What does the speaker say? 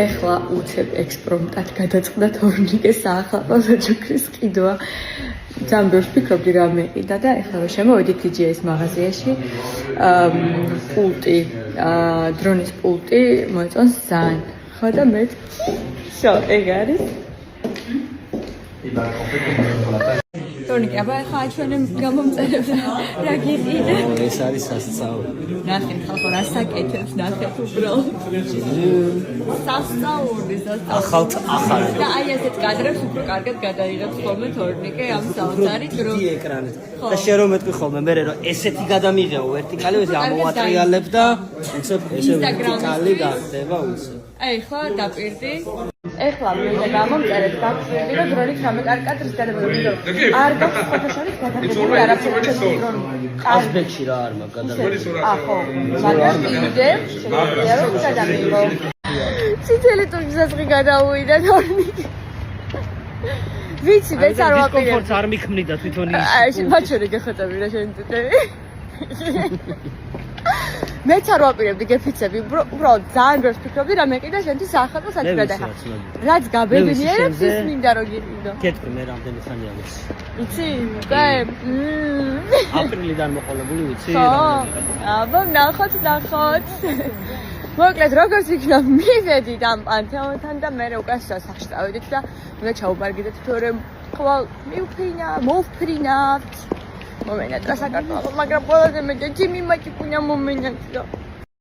ეხლა უცებ ექსპრომტად გადაწყდა თორნიკეს საახალწლო საჩუქრის ყიდვა. ძალიან ბევრს ვფიქრობდი რა მეყიდა და ეხლა რომ შემოვედი TGS მაღაზიაში, პულტი, დრონის პულტი მოეწონს ძალიან. ხო და მე შო ეგ არის. თორნიკე, აბა ხა ჩვენი გამომწერებს რა გიყიდა? ეს არის სასწაული. ნახეთ ხალხო რა საკეთებს, ნახეთ უბრალოდ. სასწაული. ახალი. და აი ასეთ კადრებს უფრო კარგად გადაიღებს ხოლმე თორნიკე ამ საოცარი დრო. დიდი ეკრანით. და შენ რომ მეტყვი ხოლმე მე რომ ესეთი გადამიღეო ვერტიკალი ეს ამოვატრიალებ და უცებ ესე ვერტიკალი გახდება უცებ. აი ხო დაპირდი. ეხლა მინდა გამომწერეთ გაგშვიდი და დროით რამე კარგ კადრს გადავიღე. არ გაქვს ფოტოშოპის გადაღებული არაფერი დრონი. აზბეკში რა არ მაქვს გადაღებული. ახო, მაგრამ იდე შეიძლება რომ გადამიღო. ციცელი თურქიზასღი გადავუიდა თორნიკე. ვიცი, მეც არ ვაპირებ. დისკომფორტს არ მიქმნიდა თვითონ ის. აი, მაჩვენე გეხოწები რა შენ წუთები. მეც არ ვაპირებდი გეფიცები, უბრალოდ ძალიან ბევრს ვფიქრობდი რა მეყიდა შენთვის საახალწლო საჩუქრად ახლა. რაც გაბებინიერებს ის მინდა რომ გიყიდო. კეთრი მე რამდენი ხანია ვიცი. იცი? უკვე აპრილიდან მოყოლებული ვიცი. აბა ნახოთ. მოკლედ როგორც იქნა მივედით ამ პანთეონთან და მე უკვე სახში წავედით და უნდა ჩაუბარგიდეთ თორემ ხვალ მოვფრინავთ. მომენატრა საქართველო, მაგრამ ყველაზე მეტად ჯიმი მაჭიკუნა მომენატრა.